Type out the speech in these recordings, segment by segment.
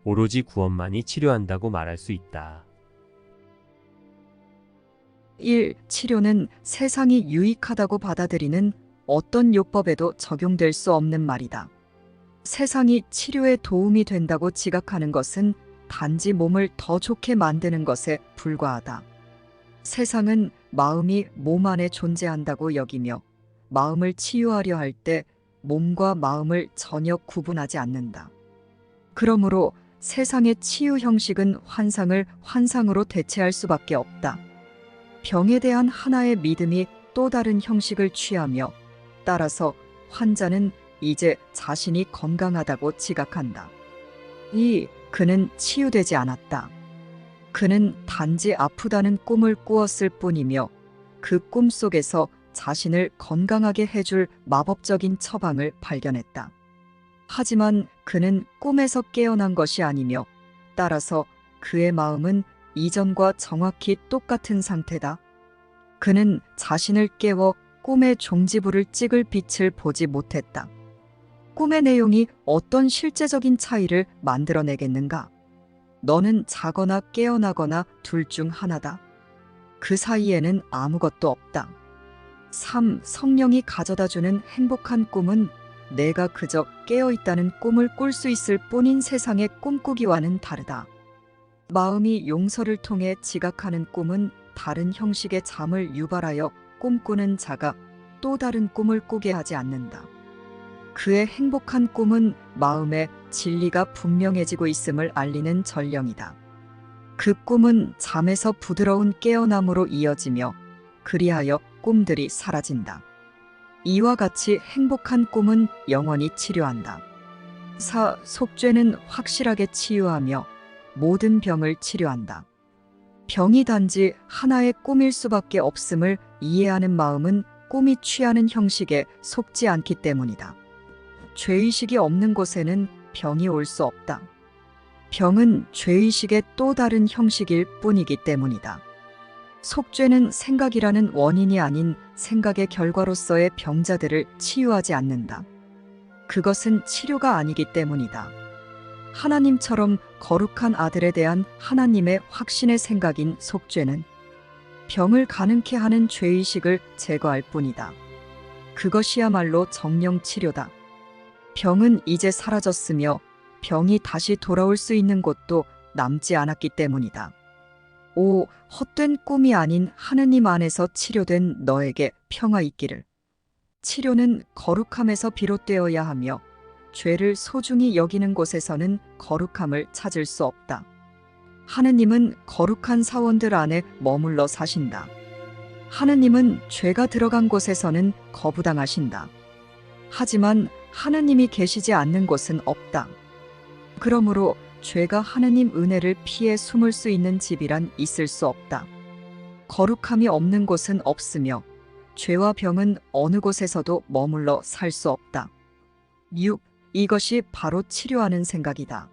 오로지 구원만이 치료한다고 말할 수 있다. 1. 치료는 세상이 유익하다고 받아들이는 어떤 요법에도 적용될 수 없는 말이다. 세상이 치료에 도움이 된다고 지각하는 것은 단지 몸을 더 좋게 만드는 것에 불과하다. 세상은 마음이 몸 안에 존재한다고 여기며 마음을 치유하려 할 때 몸과 마음을 전혀 구분하지 않는다. 그러므로 세상의 치유 형식은 환상을 환상으로 대체할 수밖에 없다. 병에 대한 하나의 믿음이 또 다른 형식을 취하며 따라서 환자는 이제 자신이 건강하다고 지각한다. 그는 치유되지 않았다. 그는 단지 아프다는 꿈을 꾸었을 뿐이며 그 꿈 속에서 자신을 건강하게 해줄 마법적인 처방을 발견했다. 하지만 그는 꿈에서 깨어난 것이 아니며 따라서 그의 마음은 이전과 정확히 똑같은 상태다. 그는 자신을 깨워 꿈의 종지부를 찍을 빛을 보지 못했다. 꿈의 내용이 어떤 실제적인 차이를 만들어내겠는가? 너는 자거나 깨어나거나 둘 중 하나다. 그 사이에는 아무것도 없다. 3. 성령이 가져다주는 행복한 꿈은 내가 그저 깨어있다는 꿈을 꿀 수 있을 뿐인 세상의 꿈꾸기와는 다르다. 마음이 용서를 통해 지각하는 꿈은 다른 형식의 잠을 유발하여 꿈꾸는 자가 또 다른 꿈을 꾸게 하지 않는다. 그의 행복한 꿈은 마음의 진리가 분명해지고 있음을 알리는 전령이다. 그 꿈은 잠에서 부드러운 깨어남으로 이어지며 그리하여 꿈들이 사라진다. 이와 같이 행복한 꿈은 영원히 치료한다. 4. 속죄는 확실하게 치유하며 모든 병을 치료한다. 병이 단지 하나의 꿈일 수밖에 없음을 이해하는 마음은 꿈이 취하는 형식에 속지 않기 때문이다. 죄의식이 없는 곳에는 병이 올 수 없다. 병은 죄의식의 또 다른 형식일 뿐이기 때문이다. 속죄는 생각이라는 원인이 아닌 생각의 결과로서의 병자들을 치유하지 않는다. 그것은 치료가 아니기 때문이다. 하나님처럼 거룩한 아들에 대한 하나님의 확신의 생각인 속죄는 병을 가능케 하는 죄의식을 제거할 뿐이다. 그것이야말로 정령 치료다. 병은 이제 사라졌으며 병이 다시 돌아올 수 있는 곳도 남지 않았기 때문이다. 5. 헛된 꿈이 아닌 하느님 안에서 치료된 너에게 평화 있기를. 치료는 거룩함에서 비롯되어야 하며 죄를 소중히 여기는 곳에서는 거룩함을 찾을 수 없다. 하느님은 거룩한 사원들 안에 머물러 사신다. 하느님은 죄가 들어간 곳에서는 거부당하신다. 하지만 하느님이 계시지 않는 곳은 없다. 그러므로 죄가 하느님 은혜를 피해 숨을 수 있는 집이란 있을 수 없다. 거룩함이 없는 곳은 없으며 죄와 병은 어느 곳에서도 머물러 살 수 없다. 6. 이것이 바로 치료하는 생각이다.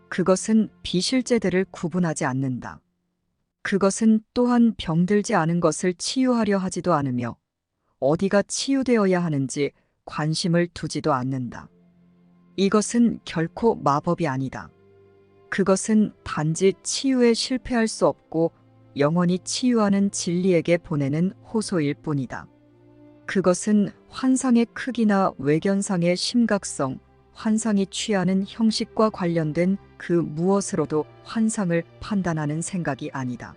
그것은 비실제들을 구분하지 않는다. 그것은 또한 병들지 않은 것을 치유하려 하지도 않으며 어디가 치유되어야 하는지 관심을 두지도 않는다. 이것은 결코 마법이 아니다. 그것은 단지 치유에 실패할 수 없고 영원히 치유하는 진리에게 보내는 호소일 뿐이다. 그것은 환상의 크기나 외견상의 심각성, 환상이 취하는 형식과 관련된 그 무엇으로도 환상을 판단하는 생각이 아니다.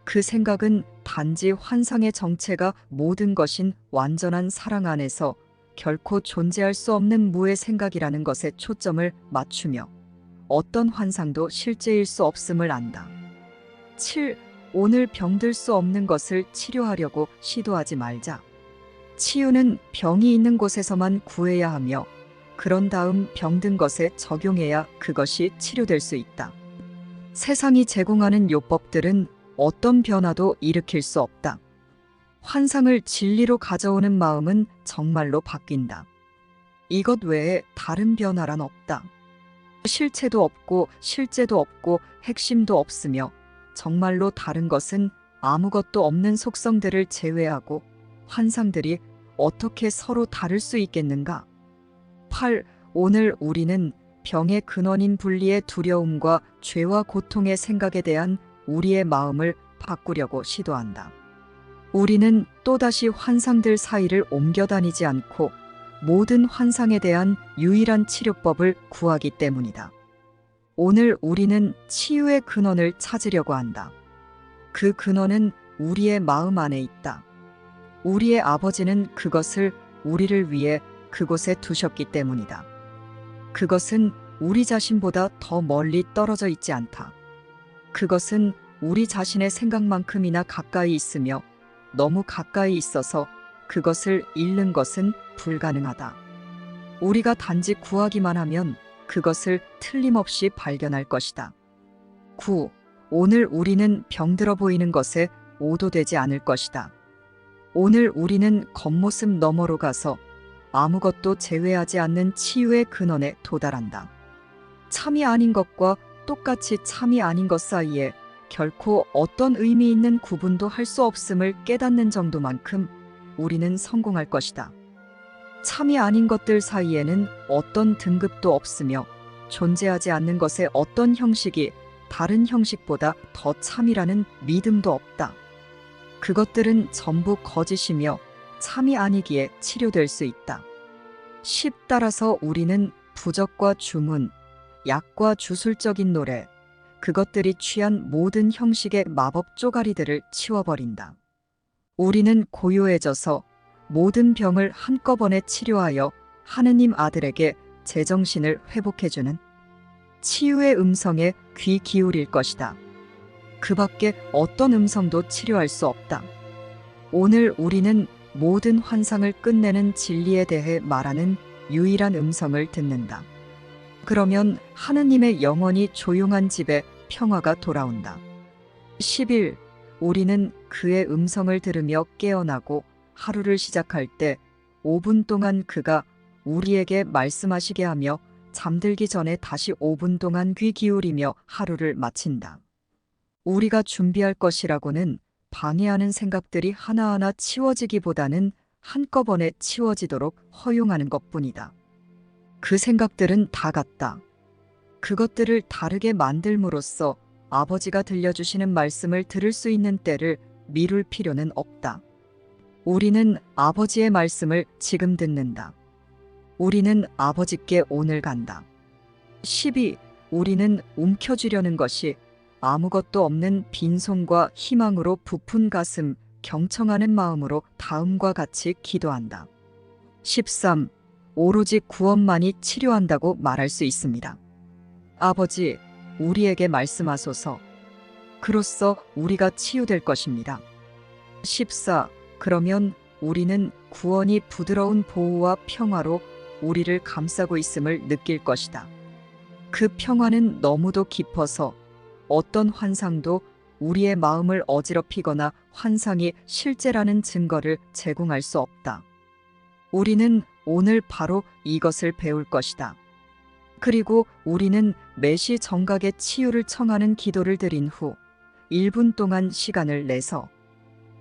그 생각은 단지 환상의 정체가 모든 것인 완전한 사랑 안에서 결코 존재할 수 없는 무의 생각이라는 것에 초점을 맞추며 어떤 환상도 실제일 수 없음을 안다. 7. 오늘 병들 수 없는 것을 치료하려고 시도하지 말자. 치유는 병이 있는 곳에서만 구해야 하며 그런 다음 병든 것에 적용해야 그것이 치료될 수 있다. 세상이 제공하는 요법들은 어떤 변화도 일으킬 수 없다. 환상을 진리로 가져오는 마음은 정말로 바뀐다. 이것 외에 다른 변화란 없다. 실체도 없고 실제도 없고 핵심도 없으며 정말로 다른 것은 아무것도 없는 속성들을 제외하고 환상들이 어떻게 서로 다를 수 있겠는가? 8. 오늘 우리는 병의 근원인 분리의 두려움과 죄와 고통의 생각에 대한 우리의 마음을 바꾸려고 시도한다. 우리는 또다시 환상들 사이를 옮겨 다니지 않고 모든 환상에 대한 유일한 치료법을 구하기 때문이다. 오늘 우리는 치유의 근원을 찾으려고 한다. 그 근원은 우리의 마음 안에 있다. 우리의 아버지는 그것을 우리를 위해 그곳에 두셨기 때문이다. 그것은 우리 자신보다 더 멀리 떨어져 있지 않다. 그것은 우리 자신의 생각만큼이나 가까이 있으며 너무 가까이 있어서 그것을 잃는 것은 불가능하다. 우리가 단지 구하기만 하면 그것을 틀림없이 발견할 것이다. 9. 오늘 우리는 병들어 보이는 것에 오도되지 않을 것이다. 오늘 우리는 겉모습 너머로 가서 아무것도 제외하지 않는 치유의 근원에 도달한다. 참이 아닌 것과 똑같이 참이 아닌 것 사이에 결코 어떤 의미 있는 구분도 할 수 없음을 깨닫는 정도만큼 우리는 성공할 것이다. 참이 아닌 것들 사이에는 어떤 등급도 없으며 존재하지 않는 것의 어떤 형식이 다른 형식보다 더 참이라는 믿음도 없다. 그것들은 전부 거짓이며 참이 아니기에 치료될 수 있다. 10. 따라서 우리는 부적과 주문, 약과 주술적인 노래, 그것들이 취한 모든 형식의 마법 쪼가리들을 치워버린다. 우리는 고요해져서 모든 병을 한꺼번에 치료하여 하느님 아들에게 제정신을 회복해주는 치유의 음성에 귀 기울일 것이다. 그 밖에 어떤 음성도 치료할 수 없다. 오늘 우리는 모든 환상을 끝내는 진리에 대해 말하는 유일한 음성을 듣는다. 그러면 하느님의 영원히 조용한 집에 평화가 돌아온다. 11. 우리는 그의 음성을 들으며 깨어나고 하루를 시작할 때 5분 동안 그가 우리에게 말씀하시게 하며 잠들기 전에 다시 5분 동안 귀 기울이며 하루를 마친다. 우리가 준비할 것이라고는 방해하는 생각들이 하나하나 치워지기보다는 한꺼번에 치워지도록 허용하는 것뿐이다. 그 생각들은 다 같다. 그것들을 다르게 만들므로써 아버지가 들려주시는 말씀을 들을 수 있는 때를 미룰 필요는 없다. 우리는 아버지의 말씀을 지금 듣는다. 우리는 아버지께 오늘 간다. 12. 우리는 움켜쥐려는 것이 아무것도 없는 빈손과 희망으로 부푼 가슴, 경청하는 마음으로 다음과 같이 기도한다. 13. 오로지 구원만이 치료한다고 말할 수 있습니다. 아버지, 우리에게 말씀하소서. 그로써 우리가 치유될 것입니다. 14. 그러면 우리는 구원이 부드러운 보호와 평화로 우리를 감싸고 있음을 느낄 것이다. 그 평화는 너무도 깊어서 어떤 환상도 우리의 마음을 어지럽히거나 환상이 실제라는 증거를 제공할 수 없다. 우리는 오늘 바로 이것을 배울 것이다. 그리고 우리는 매시 정각의 치유를 청하는 기도를 드린 후 1분 동안 시간을 내서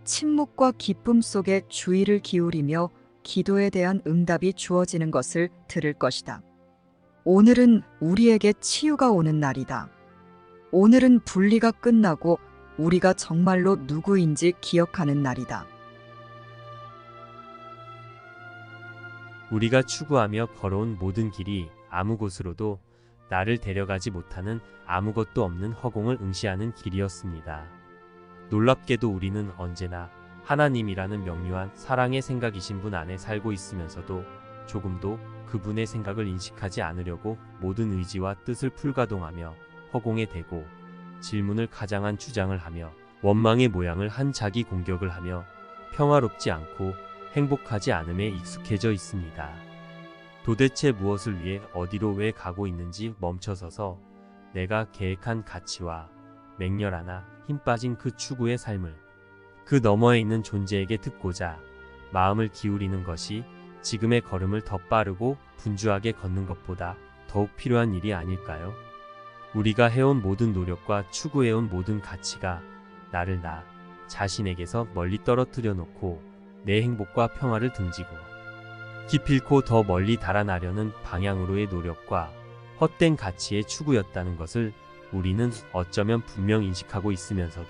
침묵과 기쁨 속에 주의를 기울이며 기도에 대한 응답이 주어지는 것을 들을 것이다. 오늘은 우리에게 치유가 오는 날이다. 오늘은 분리가 끝나고 우리가 정말로 누구인지 기억하는 날이다. 우리가 추구하며 걸어온 모든 길이 아무 곳으로도 나를 데려가지 못하는 아무것도 없는 허공을 응시하는 길이었습니다. 놀랍게도 우리는 언제나 하나님이라는 명료한 사랑의 생각이신 분 안에 살고 있으면서도 조금도 그분의 생각을 인식하지 않으려고 모든 의지와 뜻을 풀가동하며 허공에 대고 질문을 가장한 주장을 하며 원망의 모양을 한 자기 공격을 하며 평화롭지 않고 행복하지 않음에 익숙해져 있습니다. 도대체 무엇을 위해 어디로 왜 가고 있는지 멈춰서서 내가 계획한 가치와 맹렬하나 힘 빠진 그 추구의 삶을 그 너머에 있는 존재에게 듣고자 마음을 기울이는 것이 지금의 걸음을 더 빠르고 분주하게 걷는 것보다 더욱 필요한 일이 아닐까요? 우리가 해온 모든 노력과 추구해온 모든 가치가 나를 나 자신에게서 멀리 떨어뜨려 놓고 내 행복과 평화를 등지고 기필코 더 멀리 달아나려는 방향으로의 노력과 헛된 가치의 추구였다는 것을 우리는 어쩌면 분명 인식하고 있으면서도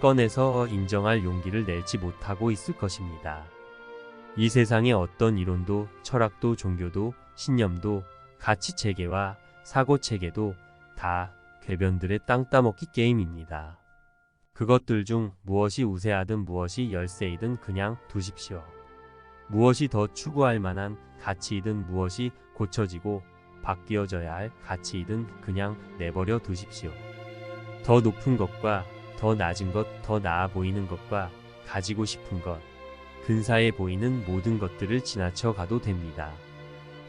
꺼내서 인정할 용기를 내지 못하고 있을 것입니다. 이 세상의 어떤 이론도 철학도 종교도 신념도 가치체계와 사고체계도 다 궤변들의 땅 따먹기 게임입니다. 그것들 중 무엇이 우세하든 무엇이 열세이든 그냥 두십시오. 무엇이 더 추구할 만한 가치이든 무엇이 고쳐지고 바뀌어져야 할 가치이든 그냥 내버려 두십시오. 더 높은 것과 더 낮은 것, 더 나아 보이는 것과 가지고 싶은 것, 근사해 보이는 모든 것들을 지나쳐 가도 됩니다.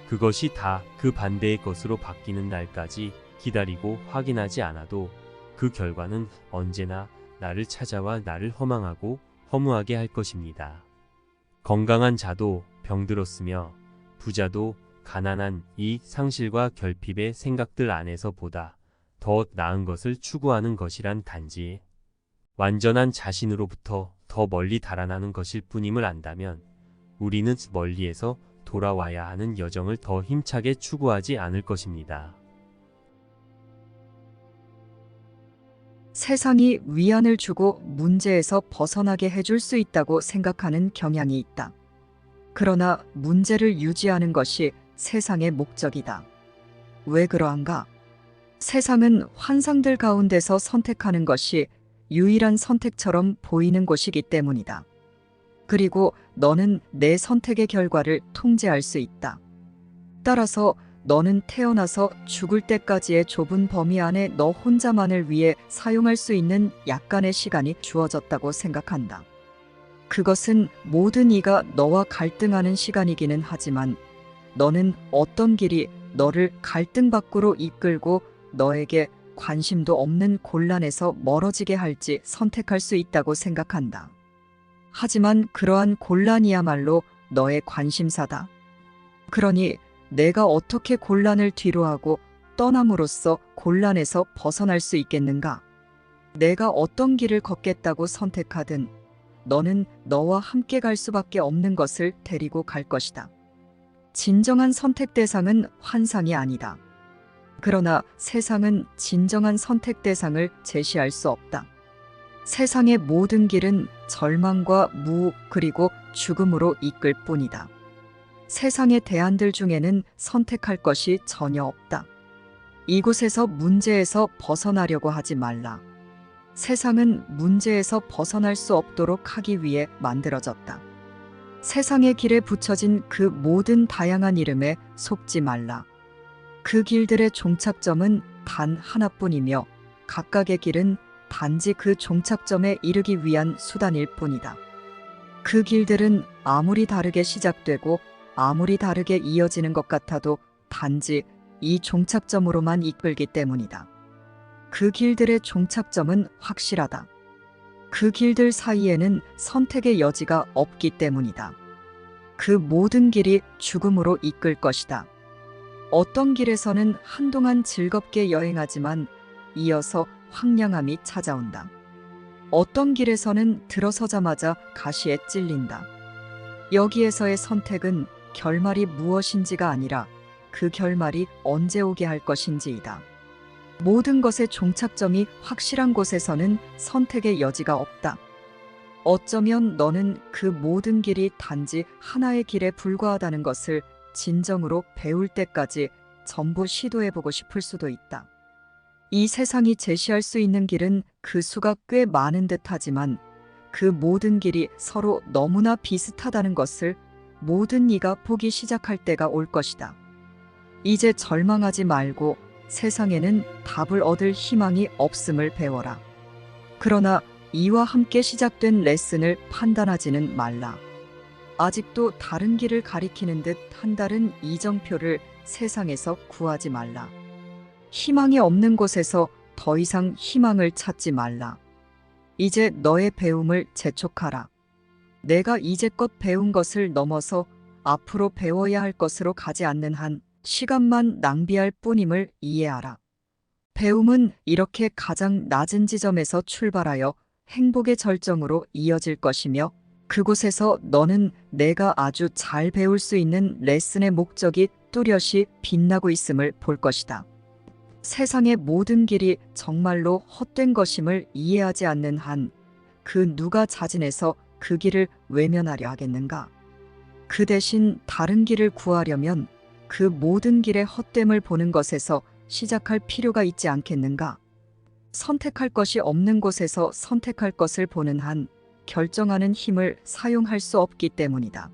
그것이 다 그 반대의 것으로 바뀌는 날까지 기다리고 확인하지 않아도 그 결과는 언제나 나를 찾아와 나를 허망하고 허무하게 할 것입니다. 건강한 자도 병들었으며 부자도 가난한 이 상실과 결핍의 생각들 안에서 보다 더 나은 것을 추구하는 것이란 단지 완전한 자신으로부터 더 멀리 달아나는 것일 뿐임을 안다면 우리는 멀리에서 돌아와야 하는 여정을 더 힘차게 추구하지 않을 것입니다. 세상이 위안을 주고 문제에서 벗어나게 해줄 수 있다고 생각하는 경향이 있다. 그러나 문제를 유지하는 것이 세상의 목적이다. 왜 그러한가? 세상은 환상들 가운데서 선택하는 것이 유일한 선택처럼 보이는 곳이기 때문이다. 그리고 너는 내 선택의 결과를 통제할 수 있다. 따라서 너는 태어나서 죽을 때까지의 좁은 범위 안에 너 혼자만을 위해 사용할 수 있는 약간의 시간이 주어졌다고 생각한다. 그것은 모든 이가 너와 갈등하는 시간이기는 하지만 너는 어떤 길이 너를 갈등 밖으로 이끌고 너에게 관심도 없는 곤란에서 멀어지게 할지 선택할 수 있다고 생각한다. 하지만 그러한 곤란이야말로 너의 관심사다. 그러니 내가 어떻게 곤란을 뒤로하고 떠남으로써 곤란에서 벗어날 수 있겠는가? 내가 어떤 길을 걷겠다고 선택하든 너는 너와 함께 갈 수밖에 없는 것을 데리고 갈 것이다. 진정한 선택 대상은 환상이 아니다. 그러나 세상은 진정한 선택 대상을 제시할 수 없다. 세상의 모든 길은 절망과 무 그리고 죽음으로 이끌 뿐이다. 세상의 대안들 중에는 선택할 것이 전혀 없다. 이곳에서 문제에서 벗어나려고 하지 말라. 세상은 문제에서 벗어날 수 없도록 하기 위해 만들어졌다. 세상의 길에 붙여진 그 모든 다양한 이름에 속지 말라. 그 길들의 종착점은 단 하나뿐이며 각각의 길은 단지 그 종착점에 이르기 위한 수단일 뿐이다. 그 길들은 아무리 다르게 시작되고 아무리 다르게 이어지는 것 같아도 단지 이 종착점으로만 이끌기 때문이다. 그 길들의 종착점은 확실하다. 그 길들 사이에는 선택의 여지가 없기 때문이다. 그 모든 길이 죽음으로 이끌 것이다. 어떤 길에서는 한동안 즐겁게 여행하지만 이어서 황량함이 찾아온다. 어떤 길에서는 들어서자마자 가시에 찔린다. 여기에서의 선택은 결말이 무엇인지가 아니라 그 결말이 언제 오게 할 것인지이다. 모든 것의 종착점이 확실한 곳에서는 선택의 여지가 없다. 어쩌면 너는 그 모든 길이 단지 하나의 길에 불과하다는 것을 진정으로 배울 때까지 전부 시도해보고 싶을 수도 있다. 이 세상이 제시할 수 있는 길은 그 수가 꽤 많은 듯하지만 그 모든 길이 서로 너무나 비슷하다는 것을 모든 이가 보기 시작할 때가 올 것이다. 이제 절망하지 말고 세상에는 답을 얻을 희망이 없음을 배워라. 그러나 이와 함께 시작된 레슨을 판단하지는 말라. 아직도 다른 길을 가리키는 듯 한 다른 이정표를 세상에서 구하지 말라. 희망이 없는 곳에서 더 이상 희망을 찾지 말라. 이제 너의 배움을 재촉하라. 내가 이제껏 배운 것을 넘어서 앞으로 배워야 할 것으로 가지 않는 한 시간만 낭비할 뿐임을 이해하라. 배움은 이렇게 가장 낮은 지점에서 출발하여 행복의 절정으로 이어질 것이며 그곳에서 너는 내가 아주 잘 배울 수 있는 레슨의 목적이 뚜렷이 빛나고 있음을 볼 것이다. 세상의 모든 길이 정말로 헛된 것임을 이해하지 않는 한 그 누가 자진해서 그 길을 외면하려 하겠는가? 그 대신 다른 길을 구하려면 그 모든 길의 헛됨을 보는 것에서 시작할 필요가 있지 않겠는가? 선택할 것이 없는 곳에서 선택할 것을 보는 한 결정하는 힘을 사용할 수 없기 때문이다.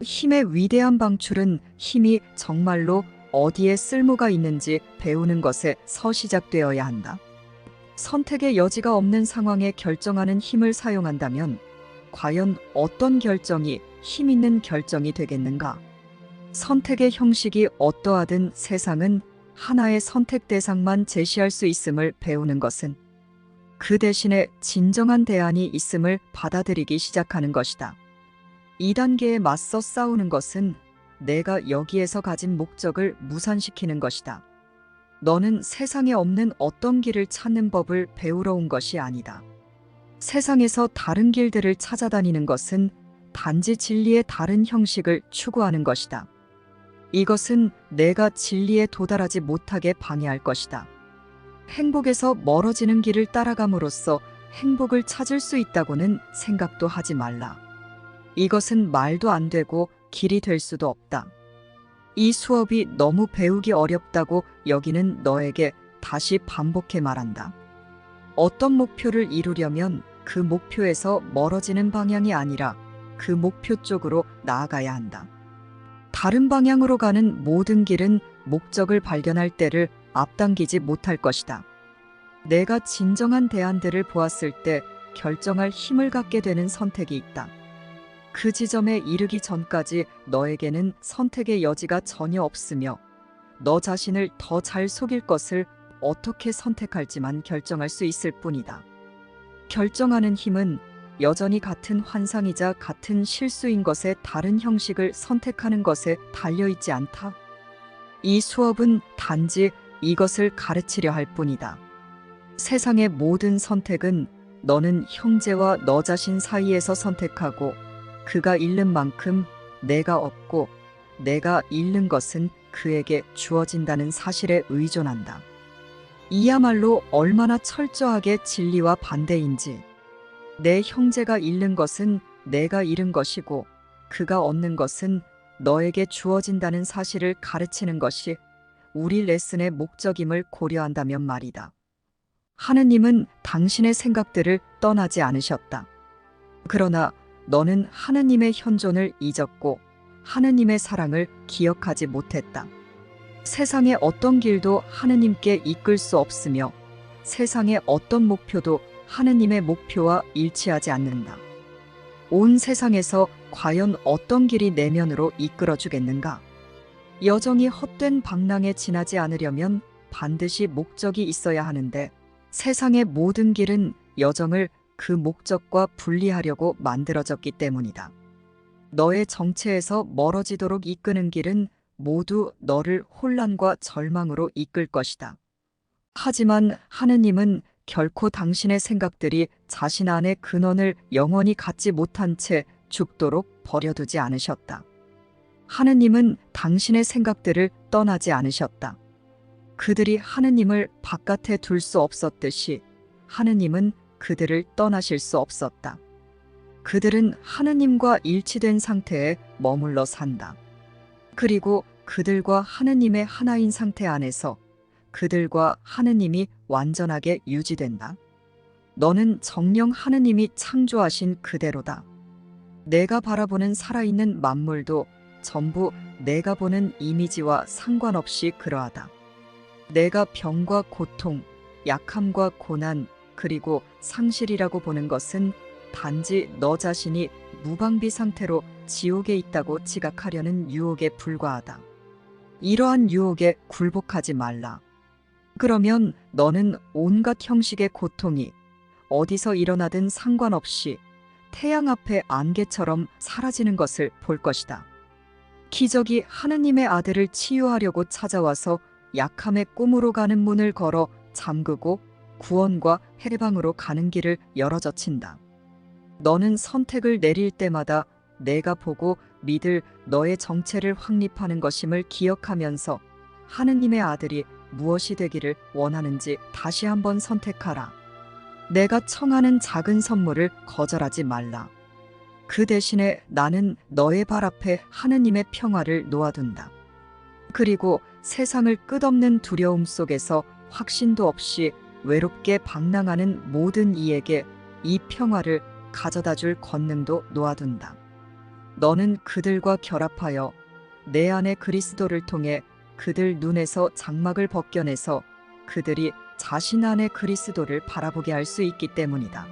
힘의 위대한 방출은 힘이 정말로 어디에 쓸모가 있는지 배우는 것에서 시작되어야 한다. 선택의 여지가 없는 상황에 결정하는 힘을 사용한다면 과연 어떤 결정이 힘 있는 결정이 되겠는가? 선택의 형식이 어떠하든 세상은 하나의 선택 대상만 제시할 수 있음을 배우는 것은 그 대신에 진정한 대안이 있음을 받아들이기 시작하는 것이다. 2단계에 맞서 싸우는 것은 내가 여기에서 가진 목적을 무산시키는 것이다. 너는 세상에 없는 어떤 길을 찾는 법을 배우러 온 것이 아니다. 세상에서 다른 길들을 찾아다니는 것은 단지 진리의 다른 형식을 추구하는 것이다. 이것은 내가 진리에 도달하지 못하게 방해할 것이다. 행복에서 멀어지는 길을 따라감으로써 행복을 찾을 수 있다고는 생각도 하지 말라. 이것은 말도 안 되고 길이 될 수도 없다. 이 수업이 너무 배우기 어렵다고 여기는 너에게 다시 반복해 말한다. 어떤 목표를 이루려면 그 목표에서 멀어지는 방향이 아니라 그 목표 쪽으로 나아가야 한다. 다른 방향으로 가는 모든 길은 목적을 발견할 때를 앞당기지 못할 것이다. 내가 진정한 대안들을 보았을 때 결정할 힘을 갖게 되는 선택이 있다. 그 지점에 이르기 전까지 너에게는 선택의 여지가 전혀 없으며 너 자신을 더 잘 속일 것을 어떻게 선택할지만 결정할 수 있을 뿐이다. 결정하는 힘은 여전히 같은 환상이자 같은 실수인 것의 다른 형식을 선택하는 것에 달려있지 않다. 이 수업은 단지 이것을 가르치려 할 뿐이다. 세상의 모든 선택은 너는 형제와 너 자신 사이에서 선택하고 그가 잃는 만큼 내가 얻고 내가 잃는 것은 그에게 주어진다는 사실에 의존한다. 이야말로 얼마나 철저하게 진리와 반대인지. 내 형제가 잃는 것은 내가 잃은 것이고 그가 얻는 것은 너에게 주어진다는 사실을 가르치는 것이 우리 레슨의 목적임을 고려한다면 말이다. 하느님은 당신의 생각들을 떠나지 않으셨다. 그러나 너는 하느님의 현존을 잊었고 하느님의 사랑을 기억하지 못했다. 세상의 어떤 길도 하느님께 이끌 수 없으며 세상의 어떤 목표도 하느님의 목표와 일치하지 않는다. 온 세상에서 과연 어떤 길이 내면으로 이끌어주겠는가? 여정이 헛된 방랑에 지나지 않으려면 반드시 목적이 있어야 하는데 세상의 모든 길은 여정을 그 목적과 분리하려고 만들어졌기 때문이다. 너의 정체에서 멀어지도록 이끄는 길은 모두 너를 혼란과 절망으로 이끌 것이다. 하지만 하느님은 결코 당신의 생각들이 자신 안의 근원을 영원히 갖지 못한 채 죽도록 버려두지 않으셨다. 하느님은 당신의 생각들을 떠나지 않으셨다. 그들이 하느님을 바깥에 둘 수 없었듯이 하느님은 그들을 떠나실 수 없었다. 그들은 하느님과 일치된 상태에 머물러 산다. 그리고 그들과 하느님의 하나인 상태 안에서 그들과 하느님이 완전하게 유지된다. 너는 정녕 하느님이 창조하신 그대로다. 내가 바라보는 살아있는 만물도 전부 내가 보는 이미지와 상관없이 그러하다. 내가 병과 고통, 약함과 고난, 그리고 상실이라고 보는 것은 단지 너 자신이 무방비 상태로 지옥에 있다고 지각하려는 유혹에 불과하다. 이러한 유혹에 굴복하지 말라. 그러면 너는 온갖 형식의 고통이 어디서 일어나든 상관없이 태양 앞의 안개처럼 사라지는 것을 볼 것이다. 기적이 하느님의 아들을 치유하려고 찾아와서 약함의 꿈으로 가는 문을 걸어 잠그고 구원과 해방으로 가는 길을 열어젖힌다. 너는 선택을 내릴 때마다 내가 보고 믿을 너의 정체를 확립하는 것임을 기억하면서 하느님의 아들이 무엇이 되기를 원하는지 다시 한번 선택하라. 내가 청하는 작은 선물을 거절하지 말라. 그 대신에 나는 너의 발 앞에 하느님의 평화를 놓아둔다. 그리고 세상을 끝없는 두려움 속에서 확신도 없이 외롭게 방랑하는 모든 이에게 이 평화를 가져다 줄 권능도 놓아둔다. 너는 그들과 결합하여 내 안에 그리스도를 통해 그들 눈에서 장막을 벗겨내서 그들이 자신 안에 그리스도를 바라보게 할 수 있기 때문이다.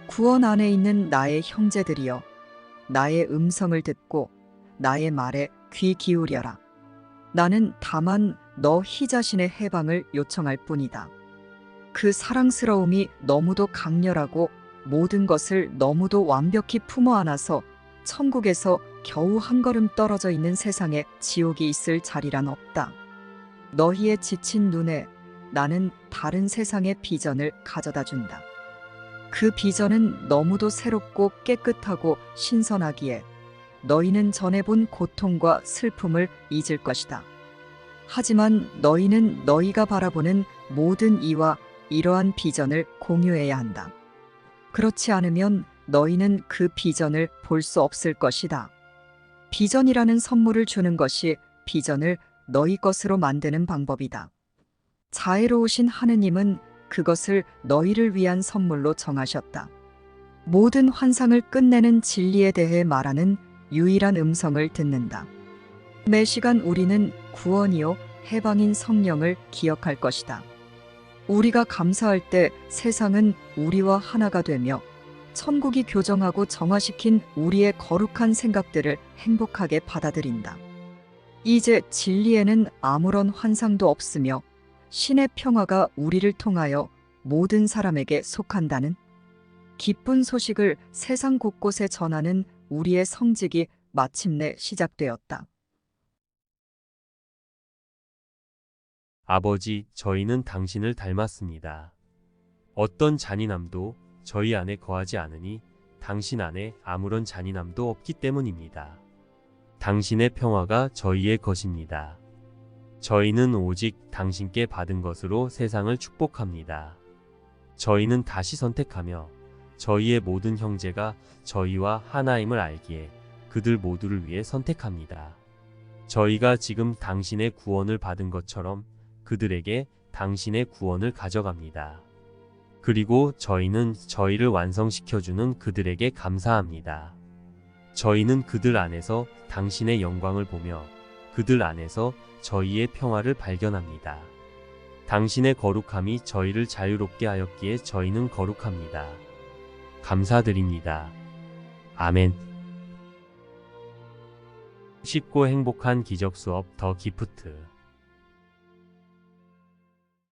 구원 안에 있는 나의 형제들이여, 나의 음성을 듣고 나의 말에 귀 기울여라. 나는 다만 너희 자신의 해방을 요청할 뿐이다. 그 사랑스러움이 너무도 강렬하고 모든 것을 너무도 완벽히 품어 안아서 천국에서 겨우 한 걸음 떨어져 있는 세상에 지옥이 있을 자리란 없다. 너희의 지친 눈에 나는 다른 세상의 비전을 가져다 준다. 그 비전은 너무도 새롭고 깨끗하고 신선하기에 너희는 전에 본 고통과 슬픔을 잊을 것이다. 하지만 너희는 너희가 바라보는 모든 이와 이러한 비전을 공유해야 한다. 그렇지 않으면 너희는 그 비전을 볼 수 없을 것이다. 비전이라는 선물을 주는 것이 비전을 너희 것으로 만드는 방법이다. 자애로우신 하느님은 그것을 너희를 위한 선물로 정하셨다. 모든 환상을 끝내는 진리에 대해 말하는 유일한 음성을 듣는다. 매 시간 우리는 구원이요 해방인 성령을 기억할 것이다. 우리가 감사할 때 세상은 우리와 하나가 되며 천국이 교정하고 정화시킨 우리의 거룩한 생각들을 행복하게 받아들인다. 이제 진리에는 아무런 환상도 없으며 신의 평화가 우리를 통하여 모든 사람에게 속한다는 기쁜 소식을 세상 곳곳에 전하는 우리의 성직이 마침내 시작되었다. 아버지, 저희는 당신을 닮았습니다. 어떤 잔인함도 저희 안에 거하지 않으니 당신 안에 아무런 잔인함도 없기 때문입니다. 당신의 평화가 저희의 것입니다. 저희는 오직 당신께 받은 것으로 세상을 축복합니다. 저희는 다시 선택하며 저희의 모든 형제가 저희와 하나임을 알기에 그들 모두를 위해 선택합니다. 저희가 지금 당신의 구원을 받은 것처럼 그들에게 당신의 구원을 가져갑니다. 그리고 저희는 저희를 완성시켜주는 그들에게 감사합니다. 저희는 그들 안에서 당신의 영광을 보며 그들 안에서 저희의 평화를 발견합니다. 당신의 거룩함이 저희를 자유롭게 하였기에 저희는 거룩합니다. 감사드립니다. 아멘. 쉽고 행복한 기적 수업 더 기프트.